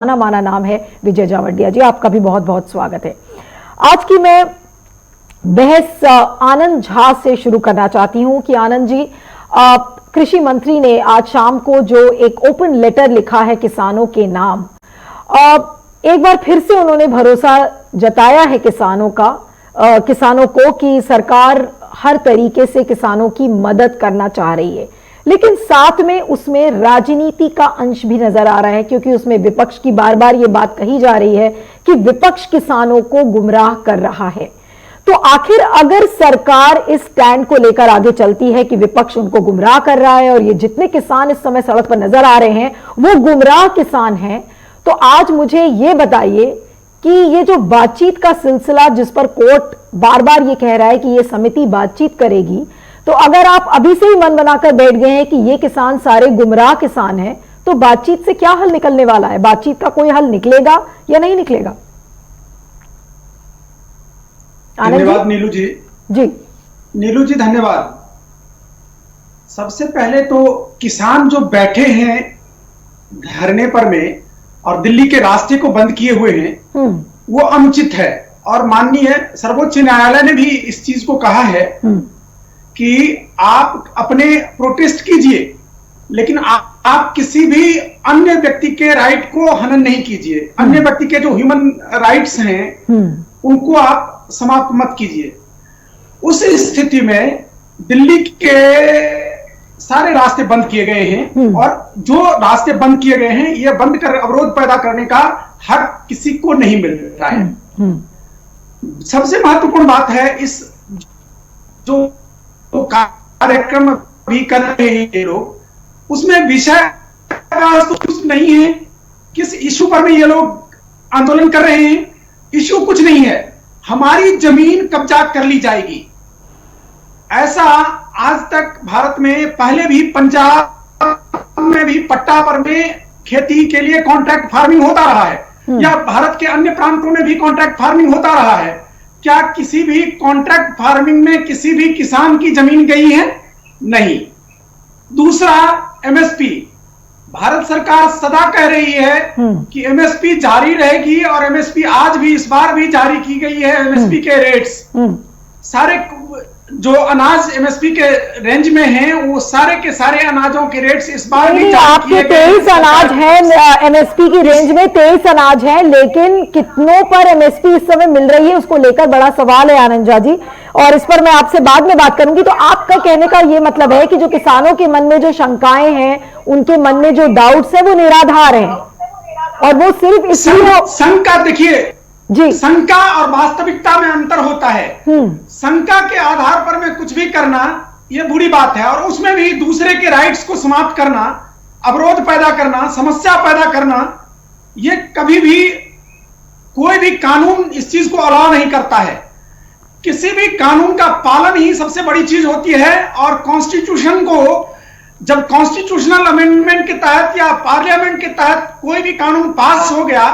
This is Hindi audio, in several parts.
माना नाम है विजय जावंडिया जी। आपका भी बहुत बहुत स्वागत है। आज की मैं बहस आनंद झा से शुरू करना चाहती हूं कि आनंद जी, कृषि मंत्री ने आज शाम को जो एक ओपन लेटर लिखा है किसानों के नाम, एक बार फिर से उन्होंने भरोसा जताया है किसानों को कि सरकार हर तरीके से किसानों की मदद करना चाह रही है, लेकिन साथ में उसमें राजनीति का अंश भी नजर आ रहा है, क्योंकि उसमें विपक्ष की बार बार ये बात कही जा रही है कि विपक्ष किसानों को गुमराह कर रहा है। तो आखिर अगर सरकार इस स्टैंड को लेकर आगे चलती है कि विपक्ष उनको गुमराह कर रहा है और ये जितने किसान इस समय सड़क पर नजर आ रहे हैं वो गुमराह किसान हैं, तो आज मुझे ये बताइए कि ये जो बातचीत का सिलसिला जिस पर कोर्ट बार बार ये कह रहा है कि ये समिति बातचीत करेगी, तो अगर आप अभी से ही मन बनाकर बैठ गए हैं कि ये किसान सारे गुमराह किसान हैं, तो बातचीत से क्या हल निकलने वाला है? बातचीत का कोई हल निकलेगा या नहीं निकलेगा? धन्यवाद नीलू जी। नीलू जी धन्यवाद। सबसे पहले तो किसान जो बैठे हैं धरने पर में और दिल्ली के रास्ते को बंद किए हुए हैं वो अनुचित है, और माननीय सर्वोच्च न्यायालय ने भी इस चीज को कहा है कि आप अपने प्रोटेस्ट कीजिए, लेकिन आप किसी भी अन्य व्यक्ति के राइट को हनन नहीं कीजिए। अन्य व्यक्ति के जो ह्यूमन राइट्स हैं उनको आप समाप्त मत कीजिए। उस स्थिति में दिल्ली के सारे रास्ते बंद किए गए हैं, और जो रास्ते बंद किए गए हैं ये बंद कर अवरोध पैदा करने का हक किसी को नहीं मिल रहा है। सबसे महत्वपूर्ण बात है इस जो तो कार्यक्रम भी कर रहे हैं ये लोग, उसमें विषय तो कुछ नहीं है। किस इशू पर में ये लोग आंदोलन कर रहे हैं? इशू कुछ नहीं है, हमारी जमीन कब्जा कर ली जाएगी। ऐसा आज तक भारत में पहले भी पंजाब में भी पट्टा पर में खेती के लिए कॉन्ट्रैक्ट फार्मिंग होता रहा है, या भारत के अन्य प्रांतों में भी कॉन्ट्रैक्ट फार्मिंग होता रहा है। क्या किसी भी कॉन्ट्रैक्ट फार्मिंग में किसी भी किसान की जमीन गई है? नहीं। दूसरा, एमएसपी, भारत सरकार सदा कह रही है कि एमएसपी जारी रहेगी, और एमएसपी आज भी इस बार भी जारी की गई है। एमएसपी के रेट्स सारे जो अनाज एमएसपी के रेंज में हैं वो सारे के सारे अनाजों के रेट्स इस बार भी जारी किए गए। 23 अनाज है एमएसपी की रेंज में, 23 अनाज है, लेकिन कितनों पर एमएसपी इस समय मिल रही है उसको लेकर बड़ा सवाल है आनंद झा जी, और इस पर मैं आपसे बाद में बात करूंगी। तो आपका कहने का ये मतलब है कि जो किसानों के मन में जो शंकाएं हैं, उनके मन में जो डाउट्स है वो निराधार हैं, और वो सिर्फ इसलिए शंका, देखिए जी, शंका और वास्तविकता में अंतर होता है। शंका के आधार पर में कुछ भी करना यह बुरी बात है, और उसमें भी दूसरे के राइट्स को समाप्त करना, अवरोध पैदा करना, समस्या पैदा करना, यह कभी भी कोई भी कानून इस चीज को अलाउ नहीं करता है। किसी भी कानून का पालन ही सबसे बड़ी चीज होती है, और कॉन्स्टिट्यूशन को जब कॉन्स्टिट्यूशनल अमेंडमेंट के तहत या पार्लियामेंट के तहत कोई भी कानून पास हो गया,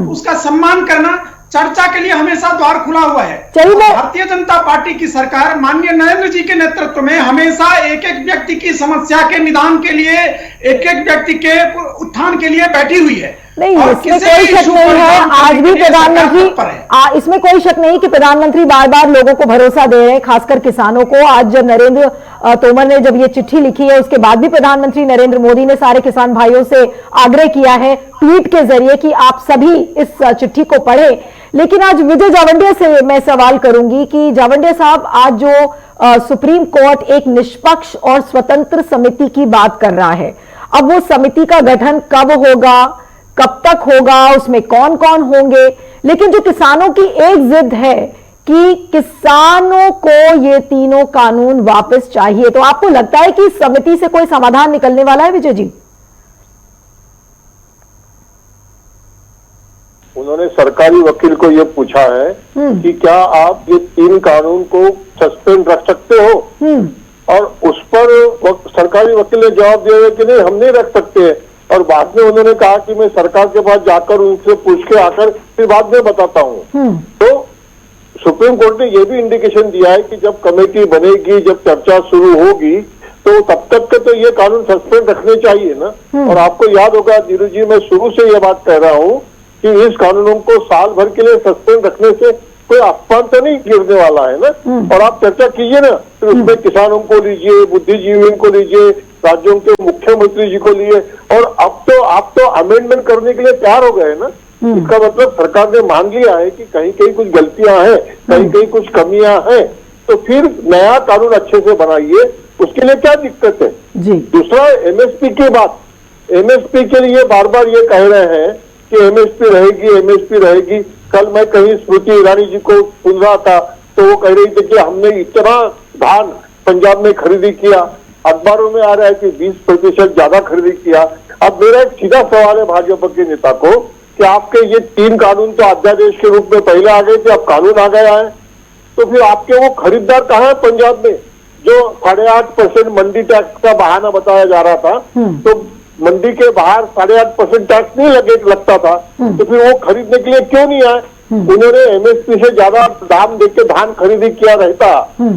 उसका सम्मान करना, चर्चा के लिए हमेशा द्वार खुला हुआ है। भारतीय जनता पार्टी की सरकार माननीय नरेंद्र जी के नेतृत्व में हमेशा एक एक व्यक्ति की समस्या के निदान के लिए, एक एक व्यक्ति के उत्थान के लिए बैठी हुई है। नहीं, इसमें कोई शक नहीं है। आज भी प्रधानमंत्री, इसमें कोई शक नहीं कि प्रधानमंत्री बार बार लोगों को भरोसा दे रहे हैं, खासकर किसानों को। आज जब नरेंद्र तोमर ने जब ये चिट्ठी लिखी है, उसके बाद भी प्रधानमंत्री नरेंद्र मोदी ने सारे किसान भाइयों से आग्रह किया है ट्वीट के जरिए कि आप सभी इस चिट्ठी को पढ़ें। लेकिन आज विजय जावंडिया से मैं सवाल करूंगी कि जावंडिया साहब, आज जो सुप्रीम कोर्ट एक निष्पक्ष और स्वतंत्र समिति की बात कर रहा है, अब वो समिति का गठन कब होगा, कब तक होगा, उसमें कौन कौन होंगे, लेकिन जो किसानों की एक जिद है कि किसानों को ये तीनों कानून वापस चाहिए, तो आपको लगता है कि इस समिति से कोई समाधान निकलने वाला है विजय जी? उन्होंने सरकारी वकील को ये पूछा है कि क्या आप ये 3 कानून को सस्पेंड रख सकते हो, और उस पर सरकारी वकील ने जवाब दिया कि नहीं, हम नहीं रख सकते। और बाद में उन्होंने कहा कि मैं सरकार के पास जाकर उनसे पूछ के आकर फिर बाद में बताता हूँ। तो सुप्रीम कोर्ट ने यह भी इंडिकेशन दिया है कि जब कमेटी बनेगी, जब चर्चा शुरू होगी, तो तो तब तक के तो ये कानून सस्पेंड रखने चाहिए ना। और आपको याद होगा नीरू जी, मैं शुरू से ये बात कह रहा हूँ कि इस कानूनों को साल भर के लिए सस्पेंड रखने से कोई आसमान तो नहीं गिरने वाला है ना। और आप चर्चा कीजिए ना, तो उसमें किसानों को लीजिए, बुद्धिजीवियों को लीजिए, राज्यों के मुख्यमंत्री जी को लिए, और अब तो आप तो अमेंडमेंट करने के लिए तैयार हो गए ना। इसका मतलब सरकार ने मान लिया है कि कहीं कहीं कुछ गलतियां हैं, कहीं कहीं कुछ कमियां हैं, तो फिर नया कानून अच्छे से बनाइए, उसके लिए क्या दिक्कत है जी। दूसरा, एमएसपी की बात, एमएसपी के लिए बार बार ये कह रहे हैं कि एमएसपी रहेगी, एमएसपी रहेगी। कल मैं कहीं स्मृति ईरानी जी को सुन रहा था, तो वो कह रही थी कि हमने इतना धान पंजाब में खरीदी किया, अखबारों में आ रहा है कि 20% ज्यादा खरीदी किया। अब मेरा एक सीधा सवाल है भाजपा के नेता को कि आपके ये 3 कानून तो अध्यादेश के रूप में पहले आ गए थे, अब कानून आ गया है, तो फिर आपके वो खरीदार कहाँ है पंजाब में जो 8.5% मंडी टैक्स का बहाना बताया जा रहा था? तो मंडी के बाहर 8.5% टैक्स नहीं लगता था, तो फिर वो खरीदने के लिए क्यों नहीं आए? उन्होंने एमएसपी से ज्यादा दाम देके धान खरीदी किया रहता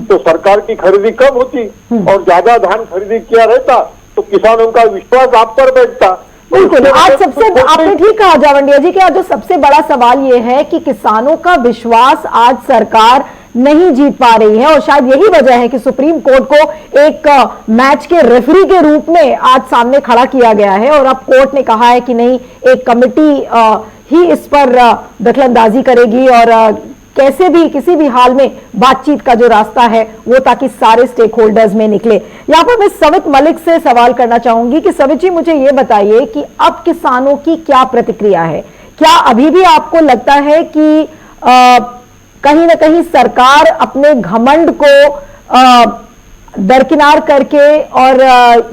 तो सरकार की खरीदी कम होती, और ज्यादा धान खरीदी किया रहता तो किसानों का विश्वास आप पर बैठता। बिल्कुल, आज सबसे आपने ठीक कहा जावंडिया जी कि आज जो सबसे बड़ा सवाल ये है कि किसानों का विश्वास आज सरकार नहीं जीत पा रही है, और शायद यही वजह है कि सुप्रीम कोर्ट को एक मैच के रेफरी के रूप में आज सामने खड़ा किया गया है, और अब कोर्ट ने कहा है कि नहीं, एक कमेटी ही इस पर दखलंदाजी करेगी, और कैसे भी किसी भी हाल में बातचीत का जो रास्ता है वो ताकि सारे स्टेक होल्डर्स में निकले। यहाँ पर मैं सवित मलिक से सवाल करना चाहूंगी कि सवित जी, मुझे ये बताइए कि अब किसानों की क्या प्रतिक्रिया है? क्या अभी भी आपको लगता है कि कहीं ना कहीं सरकार अपने घमंड को दरकिनार करके और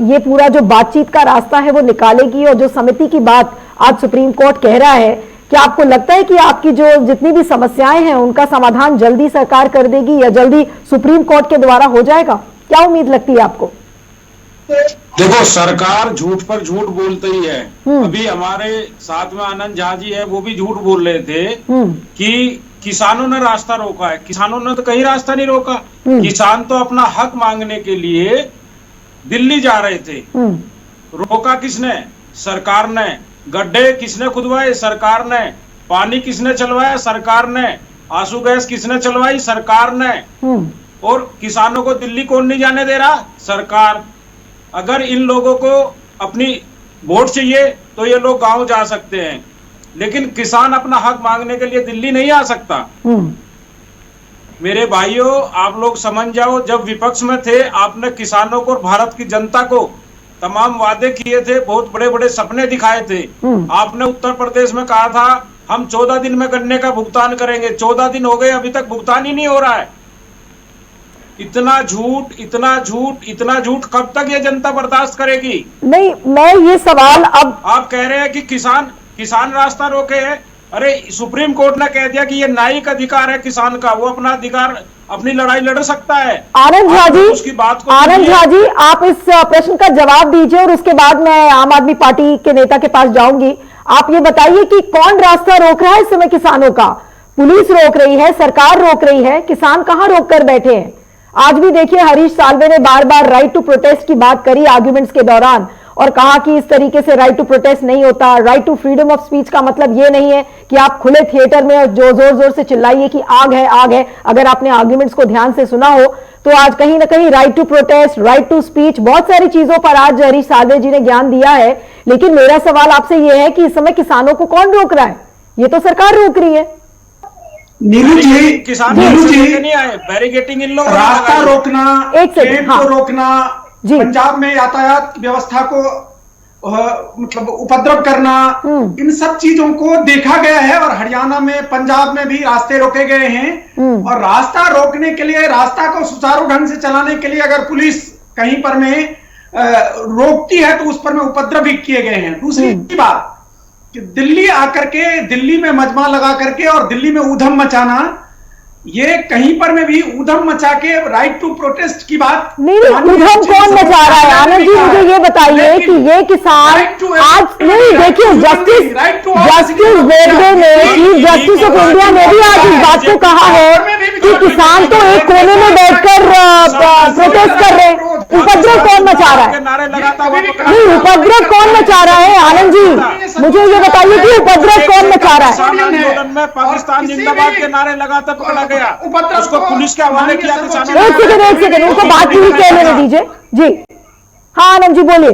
ये पूरा जो बातचीत का रास्ता है वो निकालेगी, और जो समिति की बात आज सुप्रीम कोर्ट कह रहा है, क्या आपको लगता है कि आपकी जो जितनी भी समस्याएं हैं उनका समाधान जल्दी सरकार कर देगी या जल्दी सुप्रीम कोर्ट के द्वारा हो जाएगा? क्या उम्मीद लगती है आपको? देखो, सरकार झूठ पर झूठ बोलते ही है। अभी हमारे साथ में आनंद झा जी है, वो भी झूठ बोल रहे थे कि किसानों ने रास्ता रोका है। किसानों ने तो कहीं रास्ता नहीं रोका। किसान तो अपना हक मांगने के लिए दिल्ली जा रहे थे। रोका किसने? सरकार ने। गड्ढे किसने खुदवाए? सरकार ने। पानी किसने चलवाया? सरकार ने। आंसू गैस किसने चलवाई? सरकार ने। और किसानों को दिल्ली कौन नहीं जाने दे रहा? सरकार। अगर इन लोगों को अपनी वोट चाहिए तो ये लोग गांव जा सकते हैं, लेकिन किसान अपना हक मांगने के लिए दिल्ली नहीं आ सकता। मेरे भाइयों, आप लोग समझ जाओ, जब विपक्ष में थे आपने किसानों को और भारत की जनता को तमाम वादे किए थे, बहुत बड़े बड़े सपने दिखाए थे। आपने उत्तर प्रदेश में कहा था हम 14 दिन में गन्ने का भुगतान करेंगे। 14 दिन हो गए, अभी तक भुगतान ही नहीं हो रहा है। इतना झूठ, इतना झूठ, इतना झूठ कब तक ये जनता बर्दाश्त करेगी? नहीं, मैं ये सवाल, अब आप कह रहे हैं कि किसान रास्ता रोके है। अरे सुप्रीम कोर्ट ने कह दिया कि ये न्यायिक अधिकार है किसान का, वो अपना अधिकार, अपनी लड़ाई लड़ सकता है। आनंद झा जी, उसकी बात को आनंद झा जी, आप इस प्रश्न का जवाब दीजिए और उसके बाद मैं आम आदमी पार्टी के नेता के पास जाऊंगी। आप ये बताइए कि कौन रास्ता रोक रहा है इस समय किसानों का? पुलिस रोक रही है, सरकार रोक रही है, किसान कहां रोक कर बैठे हैं? आज भी देखिए, हरीश साल्वे ने बार बार राइट टू प्रोटेस्ट की बात करी आर्ग्यूमेंट्स के दौरान, और कहा कि इस तरीके से राइट टू प्रोटेस्ट नहीं होता। Right to freedom of speech का मतलब ये नहीं है कि आप खुले थिएटर में जो जोर जोर से चिल्लाइए कि आग है, आग है। अगर आपने आर्ग्यूमेंट्स को ध्यान से सुना हो तो आज कहीं ना कहीं right to protest, right to speech, बहुत सारी चीजों पर आज हरीश साल्वे जी ने ज्ञान दिया है। लेकिन मेरा सवाल आपसे यह है कि इस समय किसानों को कौन रोक रहा है? ये तो सरकार रोक रही है। नीलू जी, किसान नहीं आए, बैरिकेटिंग इन लोगों, रास्ता रोकना, ट्रेन को रोकना, पंजाब में यातायात व्यवस्था को मतलब उपद्रव करना, इन सब चीजों को देखा गया है। और हरियाणा में, पंजाब में भी रास्ते रोके गए हैं। और रास्ता रोकने के लिए, रास्ता को सुचारू ढंग से चलाने के लिए अगर पुलिस कहीं पर में रोकती है तो उस पर में उपद्रव भी किए गए हैं। दूसरी बात कि दिल्ली आकर के, दिल्ली में मजमा लगा करके और दिल्ली में ऊधम मचाना, ये कहीं पर में भी ऊधम मचा के राइट टू प्रोटेस्ट की बात नहीं, ऊधम कौन मचा रहा है? आनंद जी, मुझे ये बताइए कि ये किसान आज नहीं, देखिए, जस्टिस बोबडे ने, चीफ जस्टिस ऑफ इंडिया ने भी आज इस बात को कहा है कि किसान तो एक कोने में बैठकर प्रोटेस्ट कर रहे हैं। उपद्रव कौन मचा रहा है? नारे लगाता हुआ नहीं, उपद्रव कौन मचा रहा है आनंद जी? मुझे ये बताइए कि उपद्रव कौन मचा रहा है? आंदोलन में पाकिस्तान जिंदाबाद के नारे लगाता पकड़ा गया, उसको पुलिस के हवाले किया किसानों। एक सेकंड उनको बात पूरी कहने दीजिए जी। हाँ आनंद जी बोलिए।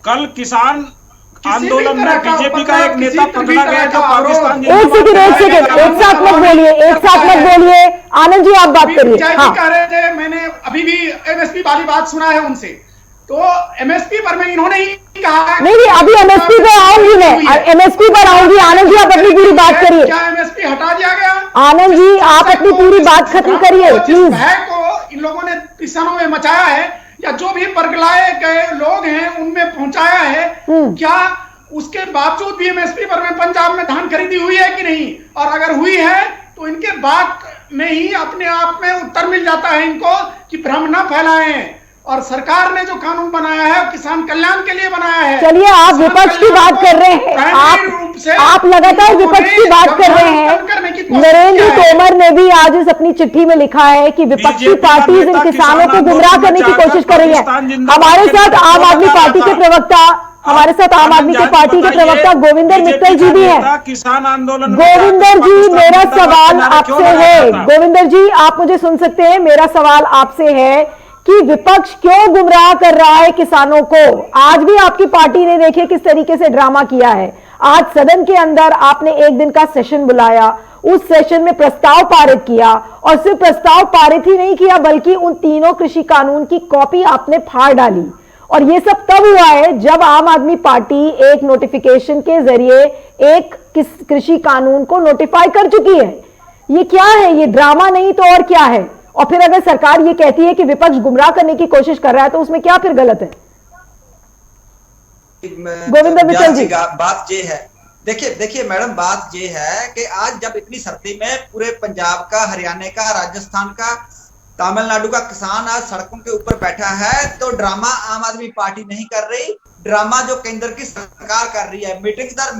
कल किसान आंदोलन में बीजेपी का एक नेता पकड़ा गया जो पाकिस्तान। एक सेकंड एक साथ मत बोलिए आनंद जी, आप बात करिए। हाँ कह रहे थे, मैंने अभी भी एमएसपी वाली बात सुना है उनसे, तो एमएसपी पर में इन्होंने ही कहा। नहीं अभी एमएसपी पे आऊंगी मैं, एमएसपी पर आऊंगी। आनंद जी आप अपनी पूरी बात करिए। क्या एमएसपी हटा दिया गया? आनंद जी आप अपनी पूरी बात खत्म करिए प्लीज। भय को इन लोगों ने किसानों में मचाया है, या जो भी बरगलाए गए लोग हैं उनमें पहुंचाया है, क्या उसके बावजूद भी एमएसपी पर में पंजाब में धान खरीदी हुई है कि नहीं? और अगर हुई है तो इनके बात में ही अपने आप में उत्तर मिल जाता है इनको कि भ्रम न फैलाएं। और सरकार ने जो कानून बनाया है किसान कल्याण के लिए बनाया है। चलिए आप विपक्ष की बात कर रहे हैं, आप लगातार विपक्ष की बात कर रहे हैं। नरेंद्र तोमर ने भी आज इस अपनी चिट्ठी में लिखा है कि विपक्षी पार्टी इन किसानों को गुमराह करने की कोशिश कर रही है। हमारे साथ आम आदमी पार्टी के प्रवक्ता गोविंदर मित्तल जी भी हैं। किसान आंदोलन गोविंदर जी मेरा सवाल आपसे है, गोविंदर जी आप मुझे सुन सकते हैं? मेरा सवाल आपसे है कि विपक्ष क्यों गुमराह कर रहा है किसानों को? आज भी आपकी पार्टी ने देखिए किस तरीके से ड्रामा किया है। आज सदन के अंदर आपने एक दिन का सेशन बुलाया, उस सेशन में प्रस्ताव पारित किया, और सिर्फ प्रस्ताव पारित ही नहीं किया बल्कि उन तीनों कृषि कानून की कॉपी आपने फाड़ डाली। और ये सब तब हुआ है जब आम आदमी पार्टी एक नोटिफिकेशन के जरिए एक कृषि कानून को नोटिफाई कर चुकी है। ये क्या है? ये ड्रामा नहीं तो और क्या है? और फिर अगर सरकार ये कहती है कि विपक्ष गुमराह करने की कोशिश कर रहा है तो उसमें क्या फिर गलत है? गोविंद मित्तल जी बात ये है, देखिए मैडम, बात ये है कि आज जब इतनी सर्दी में पूरे पंजाब का, हरियाणा का, राजस्थान का, तमिलनाडु का किसान आज सड़कों के ऊपर बैठा है, तो ड्रामा आम आदमी पार्टी नहीं कर रही, ड्रामा जो केंद्र की सरकार कर रही है। मीटिंग दर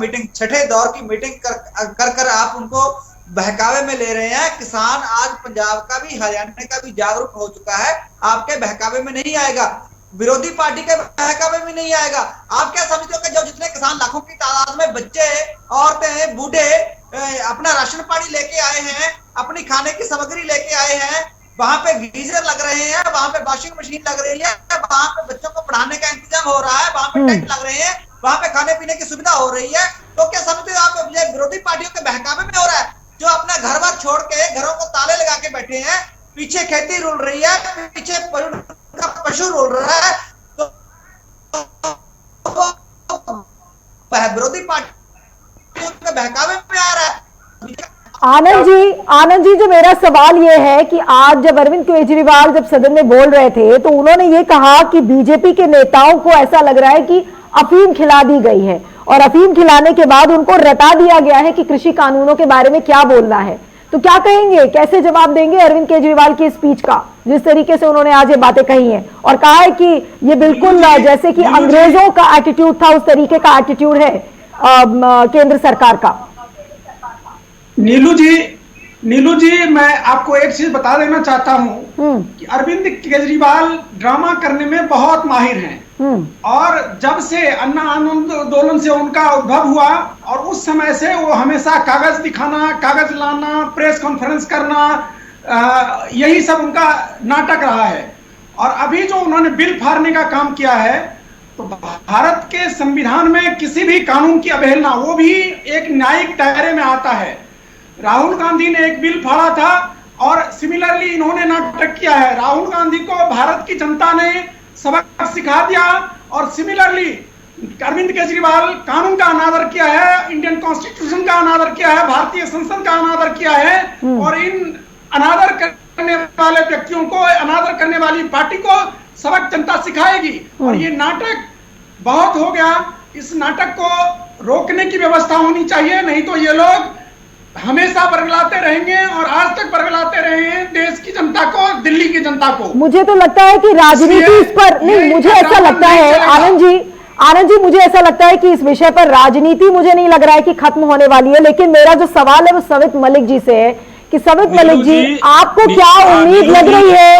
मीटिंग, छठे दौर की मीटिंग कर आप उनको बहकावे में ले रहे हैं। किसान आज पंजाब का भी, हरियाणा का भी जागरूक हो चुका है, आपके बहकावे में नहीं आएगा, विरोधी पार्टी के बहकावे में नहीं आएगा। आप क्या समझते हो कि जो जितने किसान लाखों की तादाद में बच्चे, औरतें, बूढ़े अपना राशन पानी लेके आए हैं, अपनी खाने की सामग्री लेके आए हैं, वहां पे गीजर लग रहे हैं, वहां पे वॉशिंग मशीन लग रही है, वहां पे बच्चों को पढ़ाने का इंतजाम हो रहा है, वहां पे टेंट लग रहे हैं, वहां पे खाने पीने की सुविधा हो रही है, तो क्या समझते हो आप ये विरोधी पार्टियों के बहकावे में हो रहा है? जो अपना घर बार छोड़ के घरों को ताले लगा के बैठे हैं, पीछे खेती रुल रही है, पीछे पशु रुल रहा है, तो विरोधी पार्टियों के बहकावे में आ रहा है। आनंद जी जो मेरा सवाल ये है कि आज जब अरविंद केजरीवाल जब सदन में बोल रहे थे तो उन्होंने ये कहा कि बीजेपी के नेताओं को ऐसा लग रहा है कि अफीम खिला दी गई है, और अफीम खिलाने के बाद उनको रटा दिया गया है कि कृषि कानूनों के बारे में क्या बोलना है। तो क्या कहेंगे, कैसे जवाब देंगे अरविंद केजरीवाल की स्पीच का, जिस तरीके से उन्होंने आज ये बातें कही हैं और कहा है कि ये बिल्कुल जैसे कि अंग्रेजों का एटीट्यूड था उस तरीके का एटीट्यूड है केंद्र सरकार का? नीलू जी मैं आपको एक चीज बता देना चाहता हूं कि अरविंद केजरीवाल ड्रामा करने में बहुत माहिर हैं। और जब से अन्ना आंदोलन से उनका उद्भव हुआ और उस समय से वो हमेशा कागज दिखाना, कागज लाना, प्रेस कॉन्फ्रेंस करना, यही सब उनका नाटक रहा है। और अभी जो उन्होंने बिल फाड़ने का काम किया है, तो भारत के संविधान में किसी भी कानून की अवहेलना, वो भी एक न्यायिक दायरे में आता है। राहुल गांधी ने एक बिल फाड़ा था और सिमिलरली इन्होंने नाटक किया है। राहुल गांधी को भारत की जनता ने सबक सिखा दिया और सिमिलरली अरविंद केजरीवाल कानून का अनादर किया है, इंडियन कॉन्स्टिट्यूशन का अनादर किया है, भारतीय संसद का अनादर किया है। और इन अनादर करने वाले व्यक्तियों को, अनादर करने वाली पार्टी को सबक जनता सिखाएगी। और ये नाटक बहुत हो गया, इस नाटक को रोकने की व्यवस्था होनी चाहिए, नहीं तो ये लोग हमेशा बरगलाते रहेंगे और आज तक बरगलाते रहे हैं देश की जनता को, दिल्ली की जनता को। मुझे तो लगता है कि राजनीति इस पर नहीं, मुझे ऐसा लगता है आनंद जी मुझे ऐसा लगता है कि इस विषय पर राजनीति मुझे नहीं लग रहा है कि खत्म होने वाली है। लेकिन मेरा जो सवाल है वो सवित मलिक जी से है कि सवित मलिक जी आपको क्या उम्मीद लग रही है?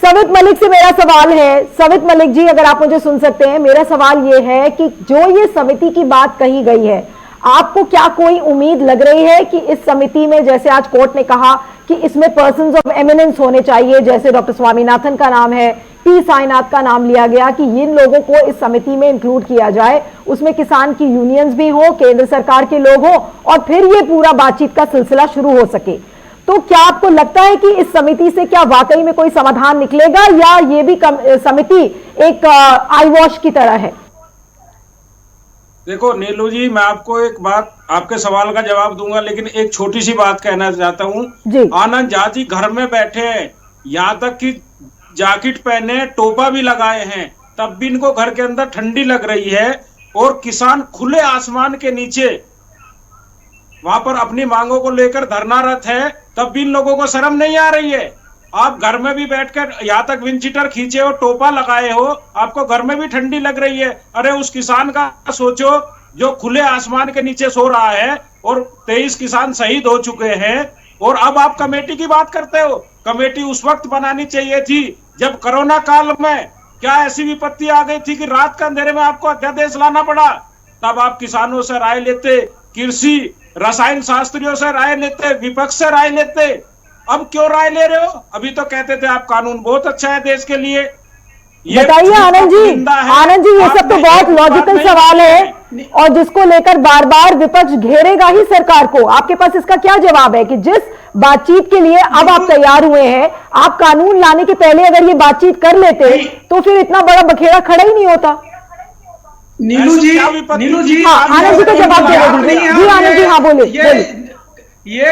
सवित मलिक से मेरा सवाल है, सवित मलिक जी अगर आप मुझे सुन सकते हैं, मेरा सवाल ये है कि जो ये समिति की बात कही गई है, आपको क्या कोई उम्मीद लग रही है कि इस समिति में, जैसे आज कोर्ट ने कहा कि इसमें पर्सन्स ऑफ एमिनेंस होने चाहिए, जैसे डॉक्टर स्वामीनाथन का नाम है, पी साईनाथ का नाम लिया गया कि इन लोगों को इस समिति में इंक्लूड किया जाए, उसमें किसान की यूनियंस भी हो, केंद्र सरकार के लोग हो, और फिर ये पूरा बातचीत का सिलसिला शुरू हो सके। तो क्या आपको लगता है कि इस समिति से क्या वाकई में कोई समाधान निकलेगा, या ये भी समिति एक आई वॉश की तरह है? देखो नीलू जी, मैं आपको एक बात, आपके सवाल का जवाब दूंगा, लेकिन एक छोटी सी बात कहना चाहता हूँ। आनंद झा जी घर में बैठे हैं, यहाँ तक कि जैकेट पहने, टोपा भी लगाए हैं, तब भी इनको घर के अंदर ठंडी लग रही है, और किसान खुले आसमान के नीचे वहां पर अपनी मांगों को लेकर धरनारत है, तब भी इन लोगों को शर्म नहीं आ रही है। आप घर में भी बैठकर यहाँ तक विंडशीटर खींचे हो, टोपा लगाए हो, आपको घर में भी ठंडी लग रही है। अरे उस किसान का सोचो जो खुले आसमान के नीचे सो रहा है, और 23 किसान शहीद हो चुके हैं, और अब आप कमेटी की बात करते हो। कमेटी उस वक्त बनानी चाहिए थी जब कोरोना काल में क्या ऐसी विपत्ति आ गई थी कि रात के अंधेरे में आपको अध्यादेश लाना पड़ा, तब आप किसानों से राय लेते, कृषि रसायन शास्त्रियों से राय लेते, विपक्ष से राय लेते। अब क्यों राय ले रहे हो? अभी तो कहते थे आप कानून बहुत अच्छा है देश के लिए। बताइए आनंद जी, ये सब तो बहुत लॉजिकल सवाल है, और जिसको लेकर बार बार विपक्ष घेरेगा ही सरकार को। आपके पास इसका क्या जवाब है कि जिस बातचीत के लिए अब आप तैयार हुए हैं, आप कानून लाने के पहले अगर ये बातचीत कर लेते तो फिर इतना बड़ा बखेड़ा खड़ा ही नहीं होता? नीलू जी, आनंद जी का जवाब दे दीजिए। जी आनंद जी, हाँ बोलिए। ये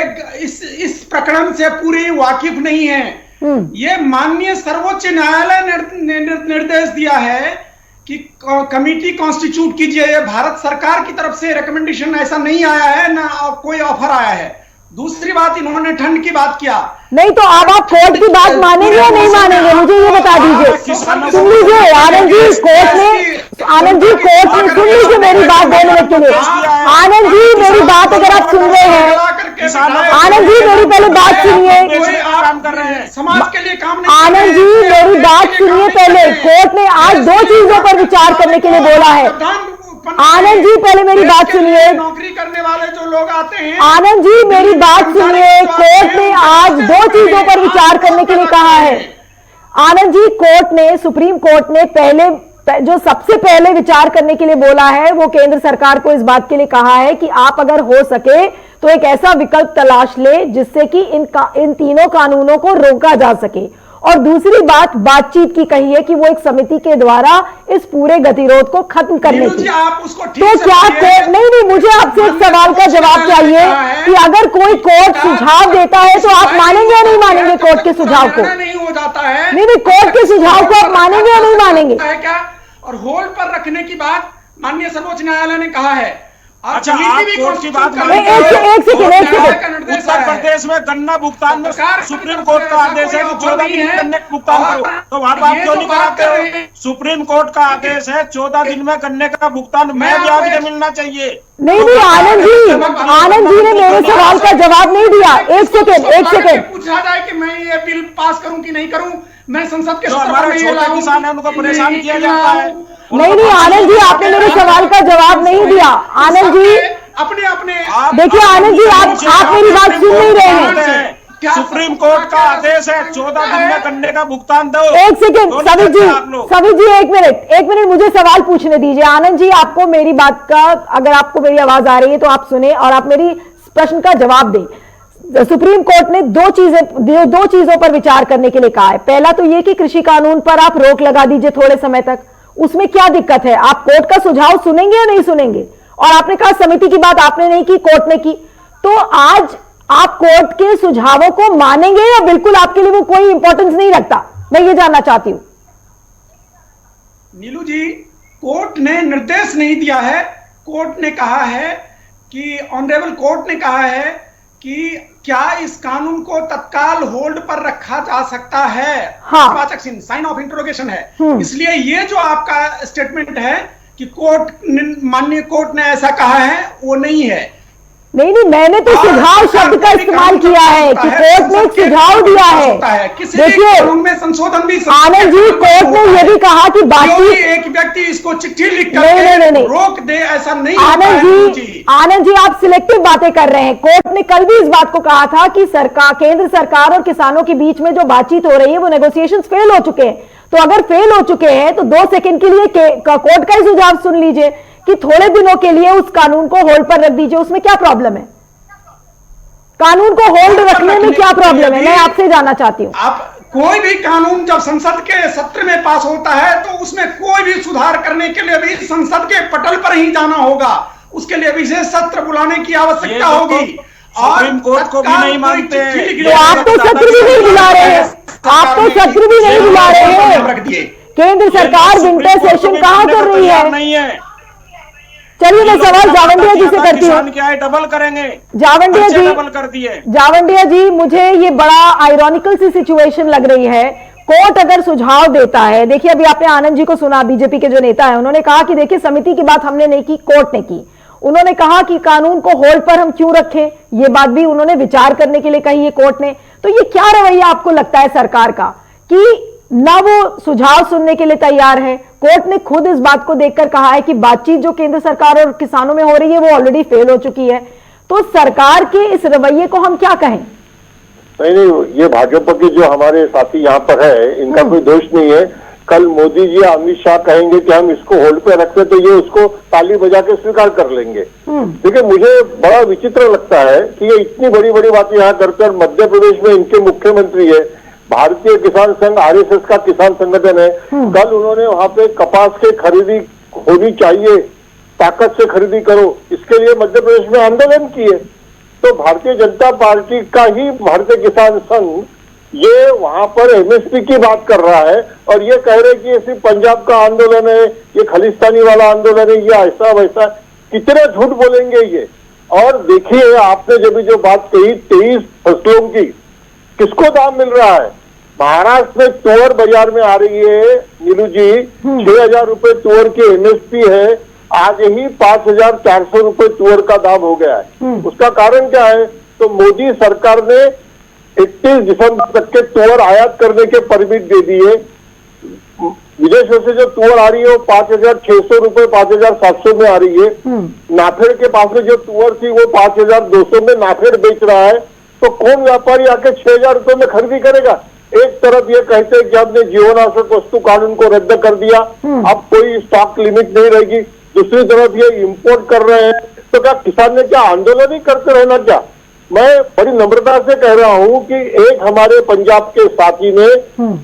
इस प्रकरण से पूरी वाकिफ नहीं है। ये माननीय सर्वोच्च न्यायालय ने निर्देश दिया है कि कमेटी कॉन्स्टिट्यूट कीजिए। ये भारत सरकार की तरफ से रिकमेंडेशन ऐसा नहीं आया है, ना कोई ऑफर आया है। दूसरी बात, इन्होंने ठंड की बात किया। नहीं तो अब आप कोर्ट की बात मानेंगे या नहीं मानेंगे, मुझे ये बता दीजिए। सुन लीजिए आनंद जी, कोर्ट ने सुन लीजिए मेरी बात 2 मिनट के लिए। आनंद जी मेरी बात अगर आप सुन रहे हैं, आनंद जी मेरी पहले बात सुनिए। समाज के लिए काम नहीं। आनंद जी मेरी बात सुनिए पहले। कोर्ट ने आज 2 चीजों पर विचार करने के लिए बोला है। आनंद जी पहले मेरी बात सुनिए। नौकरी करने वाले जो लोग आते हैं, आनंद जी मेरी बात सुनिए। कोर्ट ने आज 2 चीजों पर विचार करने के लिए कहा है। आनंद जी, कोर्ट ने, सुप्रीम कोर्ट ने पहले जो सबसे पहले विचार करने के लिए बोला है, वो केंद्र सरकार को इस बात के लिए कहा है कि आप अगर हो सके तो एक ऐसा विकल्प तलाश ले जिससे कि इन तीनों कानूनों को रोका जा सके। और दूसरी बात बातचीत की कही है कि वो एक समिति के द्वारा इस पूरे गतिरोध को खत्म करने की। तो क्या कोर्ट, नहीं, मुझे आपसे एक सवाल का जवाब चाहिए कि अगर कोई कोर्ट सुझाव देता है तो आप मानेंगे या नहीं मानेंगे कोर्ट के सुझाव को? नहीं हो जाता है। नहीं, कोर्ट के सुझाव को आप मानेंगे या नहीं मानेंगे? क्या और होल्ड पर रखने की बात माननीय सर्वोच्च न्यायालय ने कहा है। अच्छा, आप कोर्ट की बात एक सेकंड। उत्तर प्रदेश में गन्ना भुगतान में सुप्रीम कोर्ट का आदेश है कि 14 दिन में गन्ने का भुगतान करो, तो वहां पर आप क्यों नहीं कराते हो? सुप्रीम कोर्ट का आदेश है 14 दिन में गन्ने का भुगतान में ब्याज के मिलना चाहिए। नहीं आनंद जी ने मेरे सवाल का जवाब नहीं दिया। एक सेकंड पूछा जाए कि मैं ये बिल पास करूं कि नहीं करूं, मैं संसद के हमारे छोटे किसान है उनको परेशान किया जाता है। नहीं आनंद जी, आपने मेरे सवाल का जवाब नहीं दिया। आनंद जी अपने देखिए, आनंद जी आप मेरी बात सुन नहीं रहे हैं। सुप्रीम कोर्ट का आदेश है 14 दिन में गन्ने का भुगतान दो। एक सेकंड सभी जी एक मिनट मुझे सवाल पूछने दीजिए। आनंद जी, आपको मेरी बात का, अगर आपको मेरी आवाज आ रही है तो आप सुने और आप मेरी प्रश्न का जवाब दें। सुप्रीम कोर्ट ने 2 चीजों पर विचार करने के लिए कहा है। पहला तो ये कि कृषि कानून पर आप रोक लगा दीजिए थोड़े समय तक, उसमें क्या दिक्कत है? आप कोर्ट का सुझाव सुनेंगे या नहीं सुनेंगे? और आपने कहा समिति की बात आपने नहीं की, कोर्ट ने की, तो आज आप कोर्ट के सुझावों को मानेंगे या बिल्कुल आपके लिए वो कोई इंपॉर्टेंस नहीं रखता? मैं ये जानना चाहती हूं। नीलू जी, कोर्ट ने निर्देश नहीं दिया है। कोर्ट ने कहा है कि ऑनरेबल कोर्ट ने कहा है कि क्या इस कानून को तत्काल होल्ड पर रखा जा सकता है। हाँ। साइन ऑफ इंट्रोगेशन है। इसलिए ये जो आपका स्टेटमेंट है कि माननीय कोर्ट ने ऐसा कहा है, वो नहीं है। नहीं, मैंने तो सुझाव शब्द का इस्तेमाल किया है कि कोर्ट ने एक सुझाव दिया है। देखिए संशोधन भी आनंद जी, कोर्ट ने यह भी कहा कि बाकी एक व्यक्ति इसको चिट्ठी लिख कर रोक दे, ऐसा नहीं। आनंद जी आप सिलेक्टिव बातें कर रहे हैं। कोर्ट ने कल भी इस बात को कहा था कि केंद्र सरकार और किसानों के बीच में जो बातचीत हो रही है वो नेगोशिएशंस फेल हो चुके हैं। तो अगर फेल हो चुके हैं तो 2 सेकंड के लिए कोर्ट का ही सुझाव सुन लीजिए कि थोड़े दिनों के लिए उस कानून को होल्ड पर रख दीजिए। उसमें क्या प्रॉब्लम है? कानून को होल्ड रखने में क्या प्रॉब्लम है, मैं आपसे जानना चाहती हूँ। आप कोई भी कानून जब संसद के सत्र में पास होता है तो उसमें कोई भी सुधार करने के लिए भी संसद के पटल पर ही जाना होगा, उसके लिए विशेष सत्र बुलाने की आवश्यकता होगी। सुप्रीम कोर्ट को भी नहीं मानते, तो आप तो सत्र भी नहीं बुला रहे हैं, आप तो सत्र भी नहीं बुला रहे हैं। केंद्र सरकार विंटर सेशन कहाँ कर रही है? नहीं है। चलिए मैं सवाल जावंडिया जी से करती हूँ। क्या है, डबल करेंगे? जावंडिया जी, डबल कर दिए। जावंडिया जी, मुझे ये बड़ा आयरॉनिकल सी सिचुएशन लग रही है। कोर्ट अगर सुझाव देता है, देखिए अभी आपने आनंद जी को सुना, बीजेपी के जो नेता है उन्होंने कहा कि देखिए समिति की बात हमने नहीं की, कोर्ट ने की। उन्होंने कहा कि कानून को होल्ड पर हम क्यों रखें, ये बात भी उन्होंने विचार करने के लिए कही है कोर्ट ने। तो ये क्या रवैया आपको लगता है सरकार का कि ना वो सुझाव सुनने के लिए तैयार है? कोर्ट ने खुद इस बात को देखकर कहा है कि बातचीत जो केंद्र सरकार और किसानों में हो रही है वो ऑलरेडी फेल हो चुकी है। तो सरकार के इस रवैये को हम क्या कहें? नहीं, ये भाजपा के जो हमारे साथी यहाँ पर है इनका कोई दोष नहीं है। कल मोदी जी अमित शाह कहेंगे कि हम इसको होल्ड पे रखते तो ये उसको ताली बजा के स्वीकार कर लेंगे। देखिए मुझे बड़ा विचित्र लगता है कि ये इतनी बड़ी बड़ी बातें यहाँ करते हैं। मध्य प्रदेश में इनके मुख्यमंत्री है, भारतीय किसान संघ आरएसएस का किसान संगठन है। कल उन्होंने वहां पे कपास के खरीदी होनी चाहिए, ताकत से खरीदी करो, इसके लिए मध्य प्रदेश में आंदोलन किए। तो भारतीय जनता पार्टी का ही भारतीय किसान संघ ये वहां पर एमएसपी की बात कर रहा है और ये कह रहे कि ये सिर्फ पंजाब का आंदोलन है, ये खालिस्तानी वाला आंदोलन है, ये ऐसा वैसा। कितने झूठ बोलेंगे ये। और देखिए आपने जब जो बात कही 23 फसलों की, किसको दाम मिल रहा है? महाराष्ट्र में तुअर बाजार में आ रही है नीलू जी, 6,000 रुपए तुअर की एमएसपी है, आज ही 5,400 रुपए तुअर का दाम हो गया है। उसका कारण क्या है? तो मोदी सरकार ने 31 दिसंबर तक के तुअर आयात करने के परमिट दे दिए। विदेशों से जो तुअर आ रही है वो 5,600 रुपए 5,700 में आ रही है। नाफेड के पास में जो तुअर थी वो 5,200 में नाफेड बेच रहा है। तो कौन व्यापारी आके 6,000 रुपए में खरीदी करेगा? एक तरफ ये कहते हैं कि हमने जीवनावश्यक वस्तु कानून को रद्द कर दिया, अब कोई स्टॉक लिमिट नहीं रहेगी, दूसरी तरफ ये इंपोर्ट कर रहे हैं। तो क्या किसान ने क्या आंदोलन ही करते रहना क्या? मैं बड़ी नम्रता से कह रहा हूं कि एक हमारे पंजाब के साथी ने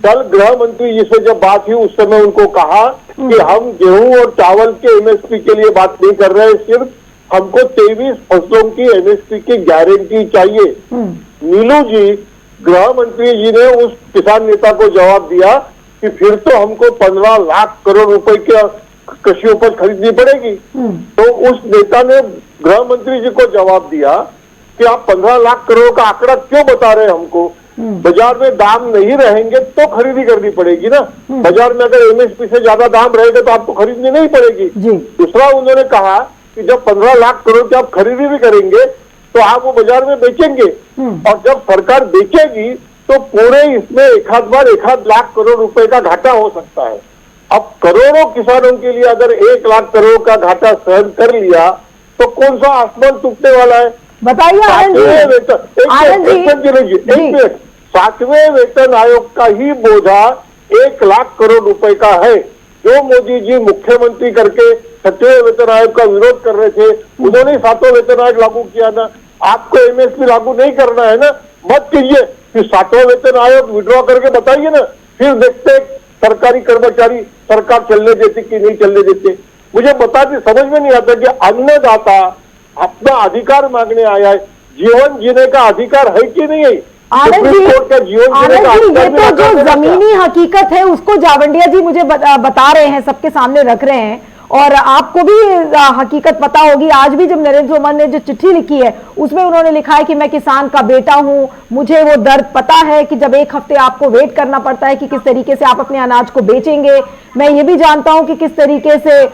कल गृह मंत्री जी से जब बात हुई उस समय उनको कहा कि हम गेहूं और चावल के एमएसपी के लिए बात नहीं कर रहे हैं, सिर्फ हमको 23 फसलों की एमएसपी की गारंटी चाहिए। नीलू जी, गृह मंत्री जी ने उस किसान नेता को जवाब दिया कि फिर तो हमको 15 लाख करोड़ रुपए की कृषि उपज खरीदनी पड़ेगी। तो उस नेता ने गृह मंत्री जी को जवाब दिया कि आप 15 लाख करोड़ का आंकड़ा क्यों बता रहे हैं हमको? बाजार में दाम नहीं रहेंगे तो खरीदी करनी पड़ेगी ना। बाजार में अगर एमएसपी से ज्यादा दाम रहेगा तो आपको खरीदनी नहीं पड़ेगी। दूसरा उन्होंने कहा कि जब 15 लाख करोड़ की आप खरीदी भी करेंगे तो आप वो बाजार में बेचेंगे और जब सरकार बेचेगी तो पूरे इसमें एक आध लाख करोड़ रुपए का घाटा हो सकता है। अब करोड़ों किसानों के लिए अगर 1 लाख करोड़ का घाटा सहन कर लिया तो कौन सा आसमान टूटने वाला है? बताइए आनंद जी। 7वें वेतन आयोग का ही बोझा 1 लाख करोड़ रुपए का है। जो मोदी जी मुख्यमंत्री करके 6वें वेतन आयोग का विरोध कर रहे थे, उन्होंने 7वां वेतन आयोग लागू किया ना। आपको एमएसपी लागू नहीं करना है ना, मत कीजिए। फिर 7वां वेतन आयोग विड्रॉ करके बताइए ना, फिर देखते सरकारी कर्मचारी सरकार चलने देती कि नहीं चलने देते। मुझे बताते समझ में नहीं आता कि अन्नदाता अपना अधिकार मांगने आया है, जीवन जीने का अधिकार है कि नहीं है? आनंद जी, ये तो जो जमीनी हकीकत है उसको जावंडिया जी मुझे बता रहे हैं, सबके सामने रख रहे हैं और आपको भी हकीकत पता होगी। आज भी जब नरेंद्र तोमर ने जो चिट्ठी लिखी है उसमें उन्होंने लिखा है कि मैं किसान का बेटा हूं, मुझे वो दर्द पता है कि जब 1 हफ्ते आपको वेट करना पड़ता है कि किस तरीके से आप अपने अनाज को बेचेंगे। मैं ये भी जानता हूं कि किस तरीके से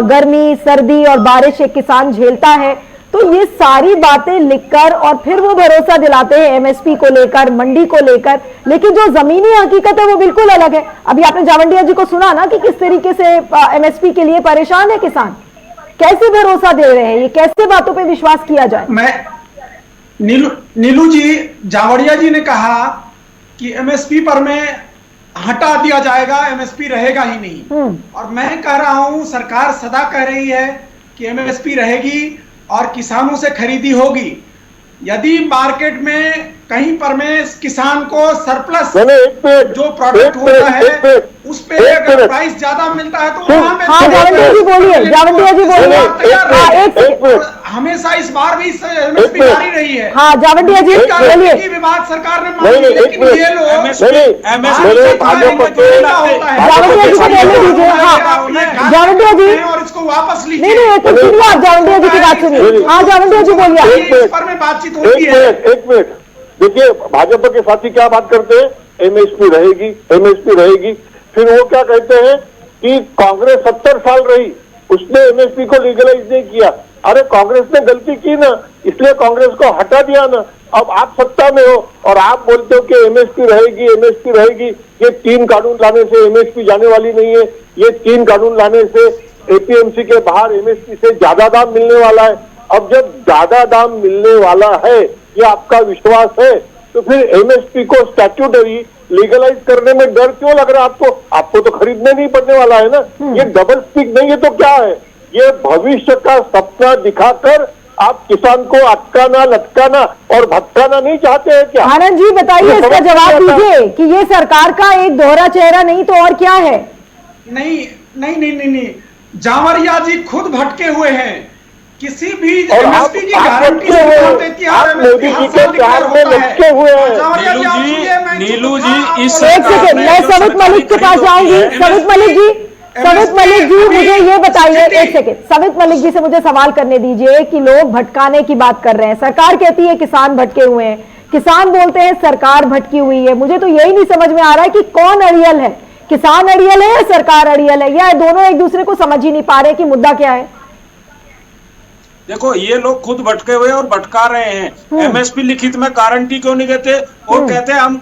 गर्मी, सर्दी और बारिश एक किसान झेलता है। तो ये सारी बातें लिखकर और फिर वो भरोसा दिलाते हैं एमएसपी को लेकर, मंडी को लेकर, लेकिन जो जमीनी हकीकत है वो बिल्कुल अलग है। अभी आपने जावंडिया जी को सुना ना कि किस तरीके से एमएसपी के लिए परेशान है किसान, कैसे भरोसा दे रहे हैं, ये कैसे बातों पे विश्वास किया जाए। मैं नीलू जी, जावड़िया जी ने कहा कि एमएसपी पर में हटा दिया जाएगा, एमएसपी रहेगा ही नहीं। और मैं कह रहा हूं, सरकार सदा कह रही है कि एमएसपी रहेगी और किसानों से खरीदी होगी। यदि मार्केट में कहीं पर में किसान को सरप्लस जो प्रोडक्ट होता है उस पे अगर प्राइस ज्यादा मिलता है तो वहां पे जावंडिया जी बोलिए, जावंडिया जी बोलिए। हमेशा इस बार भी एमएसपी जारी रही है। हाँ जावंडिया जी बोलिए। विभाग सरकार ने मान ली, लेकिन ये लोग जावंडिया जी को बोलने दीजिए। हाँ जावंडिया जी, और इसको वापस लीजिए। नहीं एक सुनिए, आप जावंडिया जी की बात सुनिए। हाँ जावंडिया जी बोलिए। इस पर में बातचीत होती है। एक मिनट देखिए, भाजपा के साथी क्या बात करते हैं, एमएसपी रहेगी, एमएसपी रहेगी। फिर वो क्या कहते हैं कि कांग्रेस 70 साल रही, उसने एमएसपी को लीगलाइज नहीं किया। अरे कांग्रेस ने गलती की ना, इसलिए कांग्रेस को हटा दिया ना। अब आप सत्ता में हो और आप बोलते हो कि एमएसपी रहेगी, एमएसपी रहेगी। ये 3 कानून लाने से एमएसपी जाने वाली नहीं है। ये 3 कानून लाने से एपीएमसी के बाहर एमएसपी से ज्यादा दाम मिलने वाला है। अब जब ज्यादा दाम मिलने वाला है, ये आपका विश्वास है, तो फिर एमएसपी को स्टैट्यूटरी लीगलाइज करने में डर क्यों लग रहा है आपको? आपको तो खरीदने नहीं पड़ने वाला है ना। ये डबल स्पीक नहीं है तो क्या है? ये भविष्य का सपना दिखाकर आप किसान को अटकाना, लटकाना और भटकाना नहीं चाहते हैं क्या? आनंद जी बताइए, इसका जवाब दीजिए कि ये सरकार का एक दोहरा चेहरा नहीं तो और क्या है? नहीं, जावड़िया जी खुद भटके हुए हैं। किसी भी एमएसपी की गारंटी देती है, आप मोदी जी के प्यार में लटके हुए हैं। नीलू जी इस एक सेकंड, मैं सवित मलिक के पास जाऊंगी। सवित मलिक जी मुझे ये बताइए, एक सेकंड, सवित मलिक जी से मुझे सवाल करने दीजिए कि लोग भटकाने की बात कर रहे हैं, सरकार कहती है किसान भटके हुए हैं, किसान बोलते हैं सरकार भटकी हुई है। मुझे तो यही नहीं समझ में आ रहा है कि कौन अड़ियल है, किसान अड़ियल है या सरकार अड़ियल है, या दोनों एक दूसरे को समझ ही नहीं पा रहे कि मुद्दा क्या है। देखो, ये लोग खुद भटके हुए और भटका रहे हैं। एमएसपी लिखित में गारंटी क्यों नहीं देते और कहते हैं हम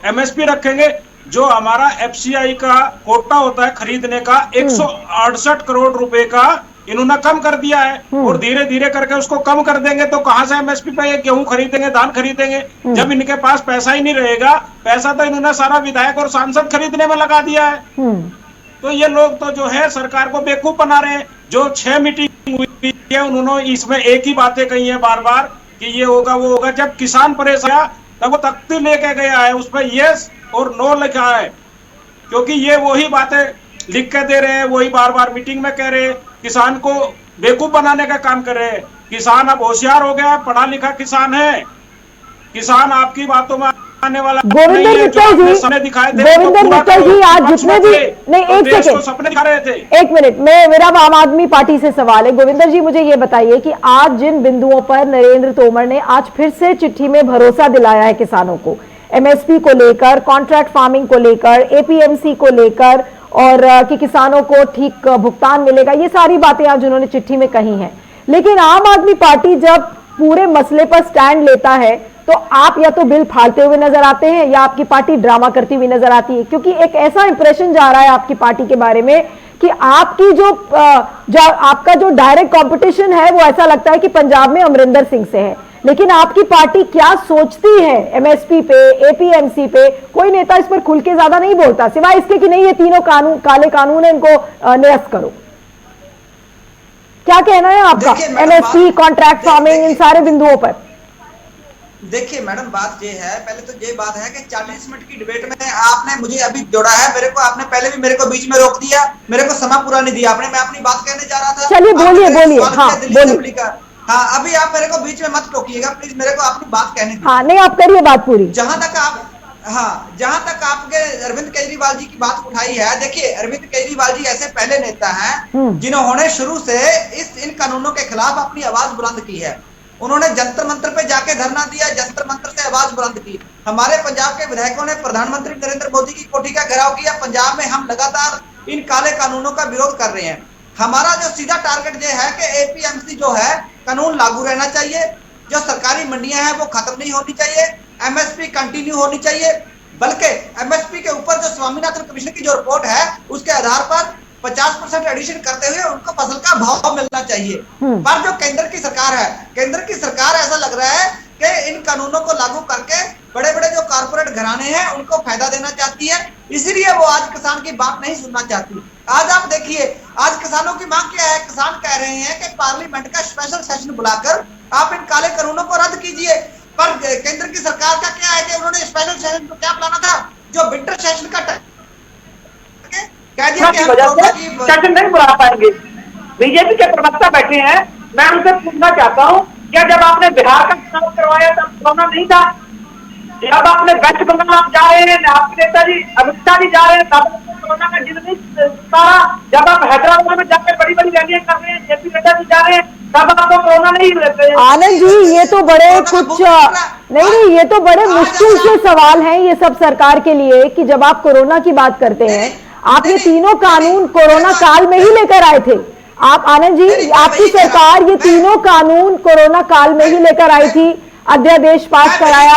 एमएसपी रखेंगे। जो हमारा एफसीआई का कोटा होता है खरीदने का 168 करोड़ रुपए का इन्होंने कम कर दिया है और धीरे धीरे करके उसको कम कर देंगे। तो कहां से एमएसपी पे गेहूं खरीदेंगे, धान खरीदेंगे, जब इनके पास पैसा ही नहीं रहेगा। पैसा तो इन्होंने सारा विधायक और सांसद खरीदने में लगा दिया है। तो ये लोग तो जो है सरकार को बेवकूफ बना रहे हैं। जो 6 मीटिंग हुई है उन्होंने इसमें एक ही बातें कही है बार बार कि ये होगा वो होगा। जब किसान परेशान तब वो तख्ती लेके गया है, उस पर यस और नो लिखा है, क्योंकि ये वही बातें लिख के दे रहे हैं, वही बार बार मीटिंग में कह रहे हैं, किसान को बेवकूफ बनाने का काम कर रहे हैं। किसान अब होशियार हो गया, पढ़ा लिखा किसान है। किसान आपकी बातों में आने वाला गोविंदर मित्तल जी, गोविंदर मित्तल जी आज जितने भी नहीं, एक सेकंड, सपने दिखा रहे थे। एक मिनट, मेरा आम आदमी पार्टी से सवाल है। गोविंदर जी मुझे ये बताइए कि आज जिन बिंदुओं पर नरेंद्र तोमर ने आज फिर से चिट्ठी में भरोसा दिलाया है किसानों को, एमएसपी को लेकर, कॉन्ट्रैक्ट फार्मिंग को लेकर, एपीएमसी को लेकर और कि किसानों को ठीक भुगतान मिलेगा, ये सारी बातें आज उन्होंने चिट्ठी में कही हैं। लेकिन आम आदमी पार्टी जब पूरे मसले पर स्टैंड लेता है तो आप या तो बिल फाड़ते हुए नजर आते हैं या आपकी पार्टी ड्रामा करती हुई नजर आती है, क्योंकि एक ऐसा इंप्रेशन जा रहा है आपकी पार्टी के बारे में कि आपकी जो आपका जो डायरेक्ट कंपटीशन है वो ऐसा लगता है कि पंजाब में अमरिंदर सिंह से है। लेकिन आपकी पार्टी क्या सोचती है एमएसपी पे, एपीएमसी पे, कोई नेता इस पर खुल के ज्यादा नहीं बोलता, सिवाय इसके कि नहीं ये तीनों कानून काले कानून है, इनको निरस्त करो। क्या कहना है आपका एमएसपी, कॉन्ट्रैक्ट फार्मिंग, इन सारे बिंदुओं पर? देखिए मैडम, बात ये है, पहले तो ये बात है कि 40 मिनट की डिबेट में आपने मुझे अभी जोड़ा है, मेरे को आपने पहले भी मेरे को बीच में रोक दिया, मेरे को समय पूरा नहीं दिया आपने। मैं अपनी बात कहने जा रहा था। चलिए बोलिए। हाँ अभी आप मेरे को बीच में मत टोकिएगा प्लीज, मेरे को अपनी बात कहने दीजिए। हाँ नहीं, आप करिए बात पूरी। जहां तक आपके अरविंद केजरीवाल जी की बात उठाई है, देखिए अरविंद केजरीवाल जी ऐसे पहले नेता हैं जिन्होंने शुरू से इन कानूनों के खिलाफ अपनी आवाज बुलंद की है। उन्होंने जंतर मंतर पे जाके धरना दिया, जंतर मंतर से आवाज बुलंद की। हमारे पंजाब के विधायकों ने प्रधानमंत्री नरेंद्र मोदी की कोठी का घेराव किया। पंजाब में हम लगातार इन काले कानूनों का विरोध कर रहे हैं। हमारा जो सीधा टारगेट ये है कि एपीएमसी जो है कानून लागू रहना चाहिए, जो सरकारी मंडियां हैं वो खत्म नहीं होनी चाहिए, एमएसपी कंटिन्यू होनी चाहिए, बल्कि एमएसपी के ऊपर जो स्वामीनाथन कमीशन की जो रिपोर्ट है उसके आधार पर 50% एडिशन करते हुए उनको फसल का भाव मिलना चाहिए। पर जो केंद्र की सरकार है, केंद्र की सरकार ऐसा लग रहा है कि इन कानूनों को लागू करके बड़े बड़े जो कारपोरेट घराने हैं उनको फायदा देना चाहती है, इसीलिए वो आज किसान की बात नहीं सुनना चाहती। आज आप देखिए, आज किसानों की मांग क्या है, किसान कह रहे हैं कि पार्लियामेंट का स्पेशल सेशन बुलाकर आप इन काले कानूनों को रद्द कीजिए। पर केंद्र की सरकार का क्या है कि उन्होंने स्पेशल सेशन को क्या प्लाना था, जो विंटर सेशन का कह दिया कि हम सेशन नहीं बुला पाएंगे। बीजेपी के प्रवक्ता बैठे हैं, मैं उनसे पूछना चाहता हूँ, क्या जब आपने बिहार का चुनाव करवाया तब कोरोना नहीं था? जब आपने वेस्ट बंगाल आप जा रहे हैं, आपके नेताजी अमित शाह जी जा रहे हैं, तब कोरोना का जिद नहीं था? जब आप हैदराबाद में जाकर बड़ी बड़ी रैलियां कर रहे हैं, जेपी नड्डा जी जा रहे हैं, तब आपको कोरोना नहीं रहते? आनंद जी, ये तो बड़े कुछ नहीं, ये तो बड़े मुश्किल से सवाल हैं ये सब सरकार के लिए कि जब आप कोरोना की बात करते हैं, आप ये तीनों कानून कोरोना काल में ही लेकर आए थे। आप आनंद जी, आपकी सरकार ये तीनों कानून कोरोना काल में ही लेकर आई थी, अध्यादेश पास कराया।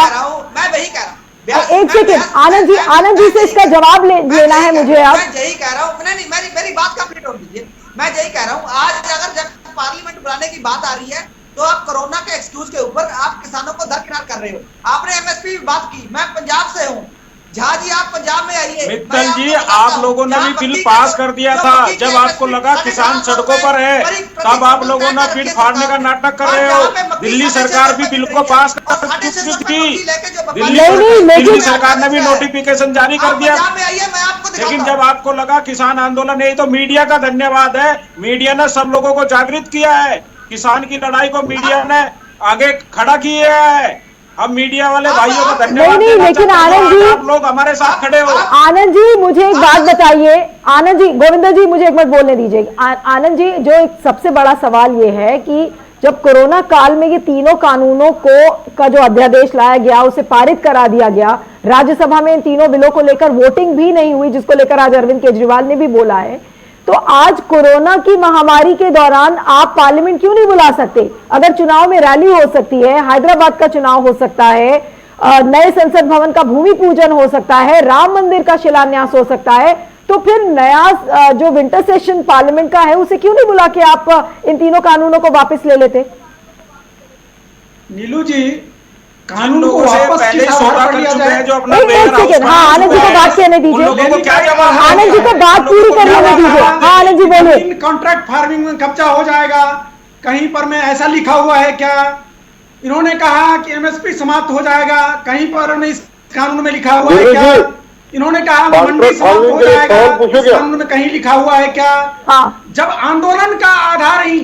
मैं वही कह रहा हूँ, एक सेकेंड आनंद जी से इसका जवाब लेना है मुझे। अब मैं यही कह रहा हूँ, नहीं मेरी बात कंप्लीट होने दीजिए। मैं यही कह रहा हूँ, आज अगर जब पार्लियामेंट बुलाने की बात आ रही है तो आप कोरोना के एक्सक्यूज के ऊपर आप किसानों को दरकिनार कर रहे हो। आपने एमएसपी की बात की, मैं पंजाब से हूँ, झा जी आप पंजाब में आइए। मित्तल जी, आप लोगों ने भी बिल पास कर दिया था, जब आपको लगा किसान सड़कों पर है तब आप लोगों ने बिल फाड़ने का नाटक कर रहे हो। दिल्ली सरकार भी बिल को पास कर चुकी थी, दिल्ली सरकार ने भी नोटिफिकेशन जारी कर दिया, लेकिन जब आपको लगा किसान आंदोलन, यही तो मीडिया का धन्यवाद है, मीडिया ने सब लोगों को जागृत किया है, किसान की लड़ाई को मीडिया ने आगे खड़ा किया है। अब मीडिया वाले भाइयों को धन्यवाद नहीं, लेकिन आनंद जी, आप लोग हमारे साथ खड़े हो। आनंद जी मुझे एक बात बताइए, आनंद जी, गोविंदा जी मुझे एक बार बोलने दीजिए। आनंद जी, जो एक सबसे बड़ा सवाल ये है कि जब कोरोना काल में ये तीनों कानूनों का जो अध्यादेश लाया गया उसे पारित करा दिया गया, राज्यसभा में इन तीनों बिलों को लेकर वोटिंग भी नहीं हुई, जिसको लेकर आज अरविंद केजरीवाल ने भी बोला है, तो आज कोरोना की महामारी के दौरान आप पार्लियामेंट क्यों नहीं बुला सकते? अगर चुनाव में रैली हो सकती है, हैदराबाद का चुनाव हो सकता है, नए संसद भवन का भूमि पूजन हो सकता है, राम मंदिर का शिलान्यास हो सकता है, तो फिर नया जो विंटर सेशन पार्लियामेंट का है उसे क्यों नहीं बुला के आप इन तीनों कानूनों को वापस ले लेते? नीलू जी, कानून को वापस पहले सौदा कर चुके हैं जो अपना हाँ, आनंद जी को बात कहने दीजिए, आनंद जी को बात पूरी करने दीजिए। हाँ आनंद जी बोलिए। कॉन्ट्रैक्ट फार्मिंग में कब्जा हो जाएगा, कहीं पर में ऐसा लिखा हुआ है क्या? इन्होंने कहा कि एमएसपी समाप्त हो जाएगा, कहीं पर इस कानून में लिखा हुआ है क्या? इन्होंने कहा मंडी समाप्त हो जाएगा, इस कानून में कहीं लिखा हुआ है क्या? जब आंदोलन का आधार ही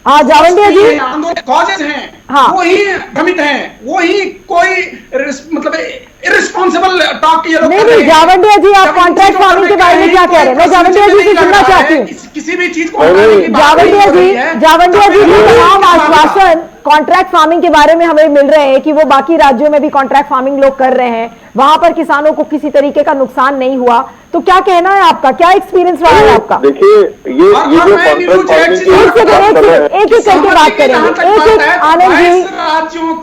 हाँ जावंडिया जी, कॉजेज हैं, वो ही भ्रमित हैं, वो ही कोई मतलब इररिस्पांसिबल टॉक ये लोग कर रहे हैं। जावंडिया जी, आप कॉन्ट्रैक्ट फार्मिंग के बारे में क्या कह रहे हैं? मैं जावंडिया जी से सुनना चाहती हूँ। किसी भी चीज को जावंडिया जी तमाम आश्वासन कॉन्ट्रैक्ट फार्मिंग के बारे में हमें मिल रहे हैं कि वो बाकी राज्यों में भी कॉन्ट्रैक्ट फार्मिंग लोग कर रहे हैं, वहां पर किसानों को किसी तरीके का नुकसान नहीं हुआ, तो क्या कहना है आपका, क्या एक्सपीरियंस रहा है आपका? देखिए, ये जो कॉन्ट्रैक्ट फार्मिंग एक एक करके बात करेंगे, एक एक।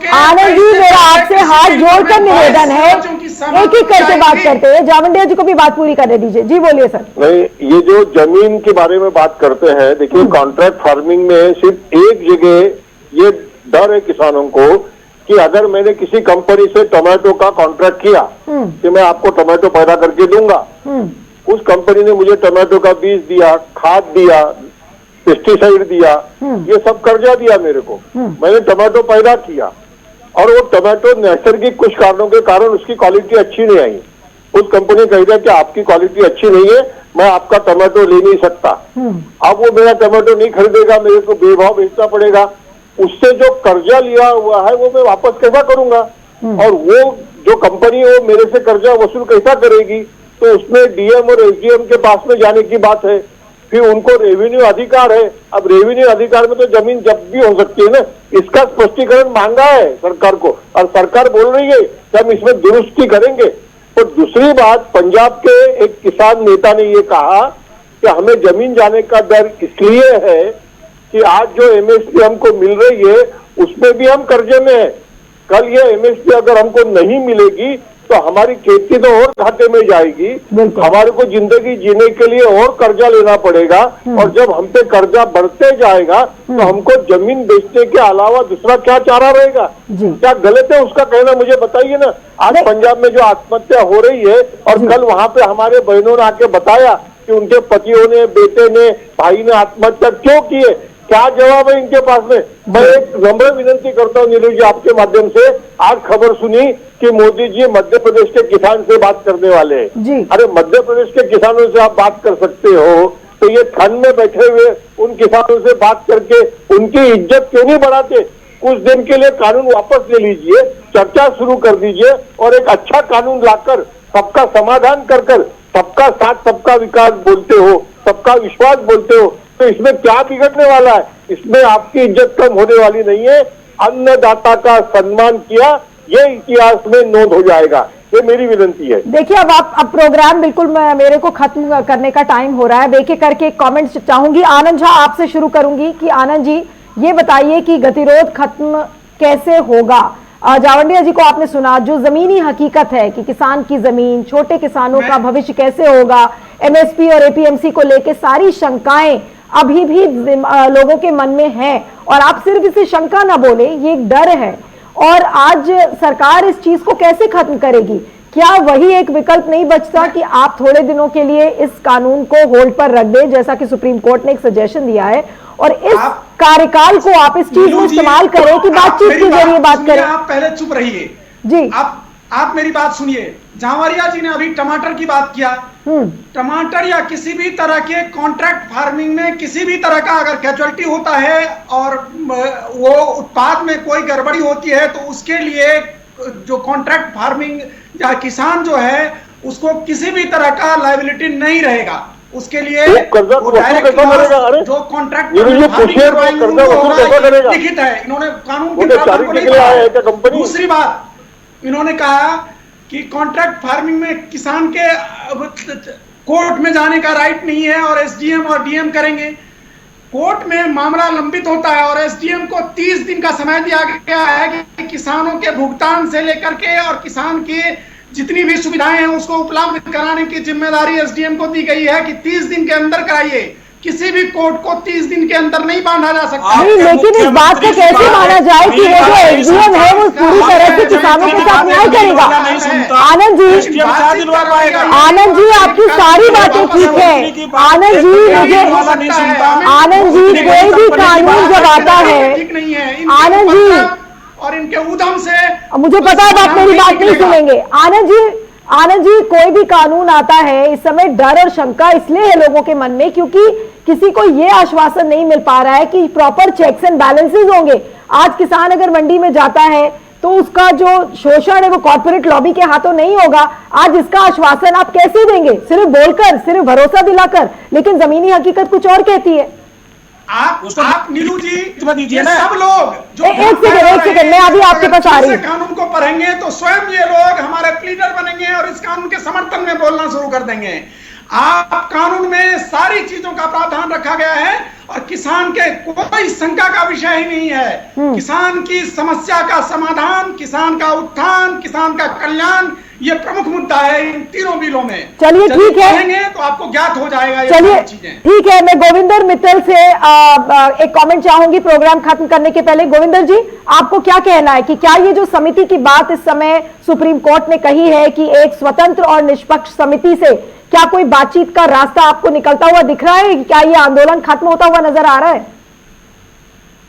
आनंद जी मेरा आपसे हाथ जोड़कर निवेदन है, एक एक करके बात करते हैं। जावंडिया जी को भी बात पूरी करने दीजिए। जी बोलिए सर। नहीं, ये जो जमीन के बारे में बात करते हैं, देखिए कॉन्ट्रैक्ट फार्मिंग में सिर्फ एक जगह ये डर है किसानों को कि अगर मैंने किसी कंपनी से टोमेटो का कॉन्ट्रैक्ट किया कि मैं आपको टोमेटो पैदा करके दूंगा, उस कंपनी ने मुझे टोमेटो का बीज दिया, खाद दिया, पेस्टिसाइड दिया, ये सब कर्जा दिया मेरे को, मैंने टोमेटो पैदा किया और वो टोमेटो नैसर्गिक कुछ कारणों के कारण उसकी क्वालिटी अच्छी नहीं आई, उस कंपनी कह दिया कि आपकी क्वालिटी अच्छी नहीं है, मैं आपका टोमेटो ले नहीं सकता। अब वो मेरा टोमेटो नहीं खरीदेगा, मेरे को बेभाव बेचना पड़ेगा, उससे जो कर्जा लिया हुआ है वो मैं वापस कैसा करूंगा? और वो जो कंपनी है वो मेरे से कर्जा वसूल कैसा करेगी? तो उसमें डीएम और एसडीएम के पास में जाने की बात है, फिर उनको रेवेन्यू अधिकार है। अब रेवेन्यू अधिकार में तो जमीन जब्त भी हो सकती है ना, इसका स्पष्टीकरण मांगा है सरकार को और सरकार बोल रही है कि हम इसमें दुरुस्ती करेंगे। तो दूसरी बात, पंजाब के एक किसान नेता ने ये कहा कि हमें जमीन जाने का डर इसलिए है कि आज जो एमएसपी हमको मिल रही है उसमें भी हम कर्जे में है। कल ये एमएसपी अगर हमको नहीं मिलेगी तो हमारी खेती तो और घाटे में जाएगी, हमारे को जिंदगी जीने के लिए और कर्जा लेना पड़ेगा, और जब हम पे कर्जा बढ़ते जाएगा तो हमको जमीन बेचने के अलावा दूसरा क्या चारा रहेगा? क्या गलत है उसका कहना? मुझे बताइए ना। आज पंजाब में जो आत्महत्या हो रही है और कल वहां पे हमारे बहनों ने आके बताया कि उनके पतियों ने, बेटे ने, भाई ने आत्महत्या क्यों किए, क्या जवाब है इनके पास में? मैं एक नम्र विनंती करता हूँ नीलू जी आपके माध्यम से, आज खबर सुनी कि मोदी जी मध्य प्रदेश के किसान से बात करने वाले हैं। अरे मध्य प्रदेश के किसानों से आप बात कर सकते हो तो ये ठंड में बैठे हुए उन किसानों से बात करके उनकी इज्जत क्यों नहीं बढ़ाते? कुछ दिन के लिए कानून वापस ले लीजिए, चर्चा शुरू कर दीजिए और एक अच्छा कानून लाकर सबका समाधान कर सबका साथ सबका विकास बोलते हो, सबका विश्वास बोलते हो, तो इसमें क्या बिगड़ने वाला है? इसमें आपकी इज्जत कम होने वाली नहीं है। अन्नदाता का सम्मान किया, ये इतिहास में नोंद हो जाएगा, ये मेरी विनती है। देखिए अब प्रोग्राम बिल्कुल मेरे को खत्म करने का टाइम हो रहा है। एक एक करके कमेंट्स चाहूंगी। आनंद झा आपसे शुरू करूंगी कि आनंद जी ये बताइए कि गतिरोध खत्म कैसे होगा? जावंडिया जी को आपने सुना, जो जमीनी हकीकत है कि किसान की जमीन, छोटे किसानों का भविष्य कैसे होगा, एमएसपी और एपीएमसी को लेके सारी शंकाएं अभी भी लोगों के मन में है, और आप सिर्फ इसे शंका ना बोले, ये एक डर है। और आज सरकार इस चीज को कैसे खत्म करेगी? क्या वही एक विकल्प नहीं बचता कि आप थोड़े दिनों के लिए इस कानून को होल्ड पर रख दें, जैसा कि सुप्रीम कोर्ट ने एक सजेशन दिया है, और इस कार्यकाल को आप इस चीज को इस्तेमाल करें कि बातचीत के जरिए बात करें? आप पहले चुप रहिए जी, आप मेरी बात सुनिए। जावरिया जी ने अभी टमाटर की बात किया। टमाटर या किसी भी तरह के कॉन्ट्रैक्ट फार्मिंग में किसी भी तरह का अगर कैजुअलिटी होता है और वो उत्पाद में कोई गड़बड़ी होती है तो उसके लिए जो कॉन्ट्रैक्ट फार्मिंग या किसान जो है उसको किसी भी तरह का लायबिलिटी नहीं रहेगा। उसके लिए वो डायरेक्ट जो कॉन्ट्रैक्ट लिखित है, इन्होंने कानून की प्रावधान को नहीं कहा। दूसरी बात, इन्होंने कहा कि कॉन्ट्रैक्ट फार्मिंग में किसान के कोर्ट में जाने का राइट नहीं है और एसडीएम और डीएम करेंगे। कोर्ट में मामला लंबित होता है और एसडीएम को 30 दिन का समय दिया गया है कि किसानों के भुगतान से लेकर के और किसान की जितनी भी सुविधाएं हैं उसको उपलब्ध कराने की जिम्मेदारी एसडीएम को दी गई है कि 30 दिन के अंदर कराइए। किसी भी कोर्ट को 30 दिन के अंदर नहीं बांधा जा सकता। नहीं, लेकिन इस बात को कैसे माना जाए कि वो जो एसडीएम है वो पूरी तरह से किसानों के साथ न्याय करेगा? आनंद जी, आपकी सारी बातें ठीक है। आनंद जी कोई भी कानून जब आता है, आनंद जी, और इनके उद्यम से मुझे पता है आप मेरी बात नहीं सुनेंगे। आनंद जी कोई भी कानून आता है, इस समय डर और शंका इसलिए है लोगों के मन में क्योंकि किसी को यह आश्वासन नहीं मिल पा रहा है कि प्रॉपर चेक्स एंड बैलेंसेस होंगे। आज किसान अगर मंडी में जाता है तो उसका जो शोषण है वो कॉर्पोरेट लॉबी के हाथों नहीं होगा। आज इसका आश्वासन आप कैसे देंगे? सिर्फ बोलकर, सिर्फ भरोसा दिलाकर, लेकिन जमीनी हकीकत कुछ और कहती है। आप नीलू जी दीजिए ना, सब लोग जो एक सेकंड मैं अभी आपके पास आ रही हूँ। कानून को पढ़ेंगे तो स्वयं ये लोग हमारे प्लीडर बनेंगे और इस कानून के समर्थन में बोलना शुरू कर देंगे। आप कानून में सारी चीजों का प्रावधान रखा गया है और किसान के कोई शंका का विषय ही नहीं है। किसान की समस्या का समाधान, किसान का उत्थान, किसान का कल्याण, ये प्रमुख मुद्दा है इन तीनों बिलों में। चलिए ठीक है, तो आपको ज्ञात हो जाएगा। चलिए ठीक है, मैं गोविंदर मित्तल से एक कमेंट चाहूंगी प्रोग्राम खत्म करने के पहले। गोविंदर जी, आपको क्या कहना है कि क्या ये जो समिति की बात इस समय सुप्रीम कोर्ट ने कही है कि एक स्वतंत्र और निष्पक्ष समिति से क्या कोई बातचीत का रास्ता आपको निकलता हुआ दिख रहा है? क्या ये आंदोलन खत्म होता हुआ नजर आ रहा है?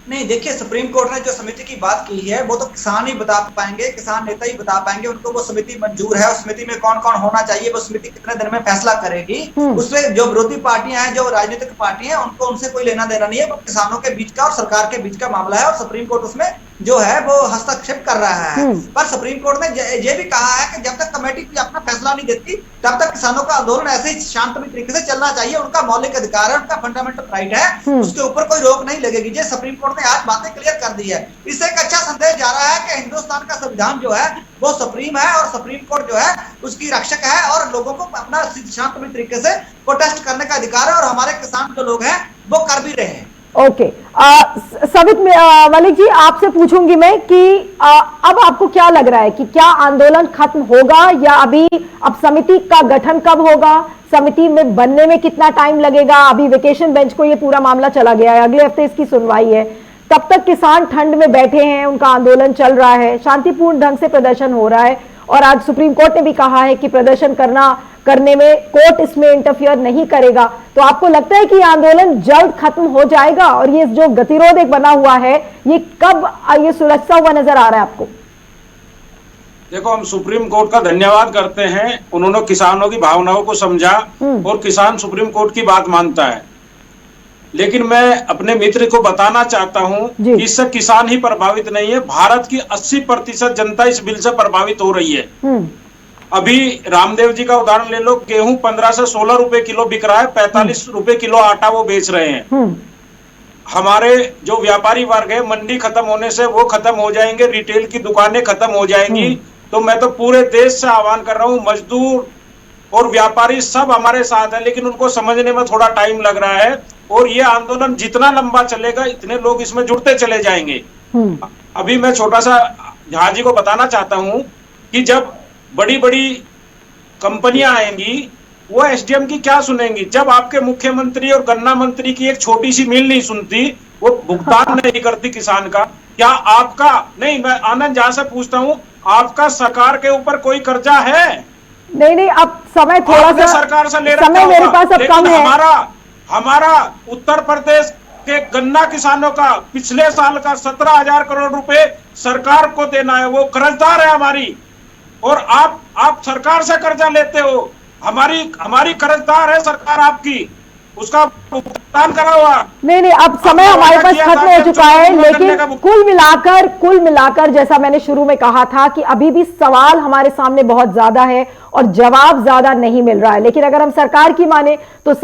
नहीं, देखिए, सुप्रीम कोर्ट ने जो समिति की बात की है वो तो किसान ही बता पाएंगे, किसान नेता ही बता पाएंगे। उनको वो समिति मंजूर है, उस समिति में कौन कौन होना चाहिए, वो समिति कितने दिन में फैसला करेगी। उसमें जो विरोधी पार्टियां हैं, जो राजनीतिक पार्टियां हैं, उनको उनसे कोई लेना देना नहीं है। वो किसानों के बीच का और सरकार के बीच का मामला है और सुप्रीम कोर्ट उसमें जो है वो हस्तक्षेप कर रहा है। पर सुप्रीम कोर्ट ने ये भी कहा है कि जब तक कमेटी अपना फैसला नहीं देती तब तक किसानों का आंदोलन ऐसे ही शांतमय तरीके से चलना चाहिए। उनका मौलिक अधिकार है, उनका फंडामेंटल राइट है, उसके ऊपर कोई रोक नहीं लगेगी। ये सुप्रीम कोर्ट ने आज बातें क्लियर कर दी है। इससे एक अच्छा संदेश जा रहा है कि हिंदुस्तान का संविधान जो है वो सुप्रीम है और सुप्रीम कोर्ट जो है उसकी रक्षक है और लोगों को अपना शांतमय तरीके से प्रोटेस्ट करने का अधिकार है और हमारे किसान जो लोग हैं वो कर भी रहे हैं। ओके, सवित मलिक जी, आपसे पूछूंगी मैं कि अब आपको क्या लग रहा है कि क्या आंदोलन खत्म होगा या अभी अब समिति का गठन कब होगा, समिति में बनने में कितना टाइम लगेगा? अभी वेकेशन बेंच को ये पूरा मामला चला गया है, अगले हफ्ते इसकी सुनवाई है, तब तक किसान ठंड में बैठे हैं, उनका आंदोलन चल रहा है, शांतिपूर्ण ढंग से प्रदर्शन हो रहा है और आज सुप्रीम कोर्ट ने भी कहा है कि प्रदर्शन करने में कोर्ट इसमें इंटरफियर नहीं करेगा। तो आपको लगता है कि आंदोलन जल्द खत्म हो जाएगा और ये जो गतिरोध एक बना हुआ है ये कब ये सुलझता हुआ नजर आ रहा है आपको? देखो, हम सुप्रीम कोर्ट का धन्यवाद करते हैं, उन्होंने किसानों की भावनाओं को समझा और किसान सुप्रीम कोर्ट की बात मानता है। लेकिन मैं अपने मित्र को बताना चाहता हूं कि इससे किसान ही प्रभावित नहीं है, भारत की 80% जनता इस बिल से प्रभावित हो रही है। अभी रामदेव जी का उदाहरण ले लो, गेहूं 15 से 16 रुपए किलो बिक रहा है, 45 रुपए किलो आटा वो बेच रहे हैं। हमारे जो व्यापारी वर्ग है, मंडी खत्म होने से वो खत्म हो जाएंगे, रिटेल की दुकानें खत्म हो जाएंगी। तो मैं तो पूरे देश से आह्वान कर रहा हूं, मजदूर और व्यापारी सब हमारे साथ हैं, लेकिन उनको समझने में थोड़ा टाइम लग रहा है और ये आंदोलन जितना लंबा चलेगा इतने लोग इसमें जुड़ते चले जाएंगे। अभी मैं छोटा सा झा जी को बताना चाहता हूं कि जब बड़ी बड़ी कंपनियां आएंगी वो एसडीएम की क्या सुनेंगी, जब आपके मुख्यमंत्री और गन्ना मंत्री की एक छोटी सी मिल नहीं सुनती, वो भुगतान नहीं करती किसान का, क्या आपका नहीं, मैं आनंद झा से पूछता हूं, आपका सरकार के ऊपर कोई कर्जा है? नहीं, अब समय थोड़ा सा सरकार से ले रखा समय मेरे पास अब कम है। हमारा उत्तर प्रदेश के गन्ना किसानों का पिछले साल का 17,000 करोड़ रुपए सरकार को देना है, वो कर्जदार है हमारी, और आप सरकार से कर्जा लेते हो। हमारी कर्जदार है सरकार आपकी, उसका भुगतान करा हुआ। नहीं, अब समय हमारे पास खत्म हो चुका है, लेकिन कुल मिलाकर जैसा मैंने शुरू में कहा था कि अभी भी सवाल हमारे सामने बहुत ज्यादा है और जवाब ज्यादा नहीं मिल रहा है। लेकिन अगर हम सरकार की माने तो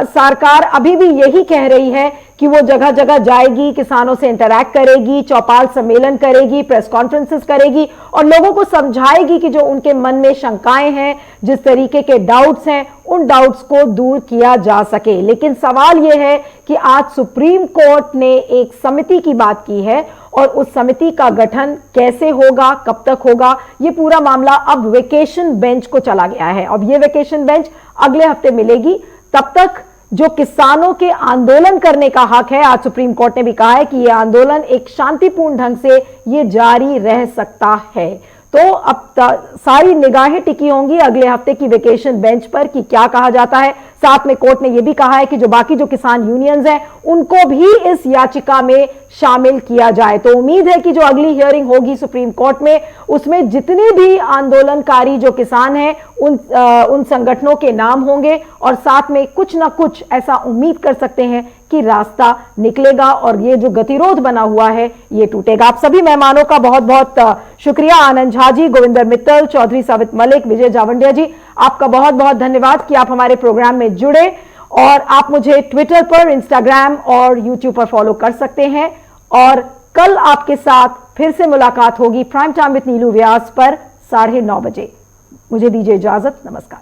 सरकार अभी भी यही कह रही है कि वो जगह जगह जाएगी, किसानों से इंटरैक्ट करेगी, चौपाल सम्मेलन करेगी, प्रेस कॉन्फ्रेंसेस करेगी और लोगों को समझाएगी कि जो उनके मन में शंकाएं हैं, जिस तरीके के डाउट्स हैं, उन डाउट्स को दूर किया जा सके। लेकिन सवाल यह है कि आज सुप्रीम कोर्ट ने एक समिति की बात की है और उस समिति का गठन कैसे होगा, कब तक होगा, ये पूरा मामला अब वेकेशन बेंच को चला गया है। अब ये वेकेशन बेंच अगले हफ्ते मिलेगी। तब तक जो किसानों के आंदोलन करने का हक है, आज सुप्रीम कोर्ट ने भी कहा है कि यह आंदोलन एक शांतिपूर्ण ढंग से ये जारी रह सकता है। तो अब सारी निगाहें टिकी होंगी अगले हफ्ते की वेकेशन बेंच पर कि क्या कहा जाता है। साथ में कोर्ट ने यह भी कहा है कि जो बाकी जो किसान यूनियंस हैं उनको भी इस याचिका में शामिल किया जाए। तो उम्मीद है कि जो अगली हियरिंग होगी सुप्रीम कोर्ट में, उसमें जितने भी आंदोलनकारी जो किसान हैं उन संगठनों के नाम होंगे और साथ में कुछ ना कुछ ऐसा उम्मीद कर सकते हैं कि रास्ता निकलेगा और ये जो गतिरोध बना हुआ है ये टूटेगा। आप सभी मेहमानों का बहुत बहुत शुक्रिया, आनंद झा जी, गोविंदर मित्तल, चौधरी सवित मलिक, विजय जावंडिया जी, आपका बहुत बहुत धन्यवाद कि आप हमारे प्रोग्राम में जुड़े। और आप मुझे ट्विटर पर, इंस्टाग्राम और यूट्यूब पर फॉलो कर सकते हैं और कल आपके साथ फिर से मुलाकात होगी प्राइम टाइम विद नीलू व्यास पर 9:30 बजे। मुझे दीजिए इजाजत, नमस्कार।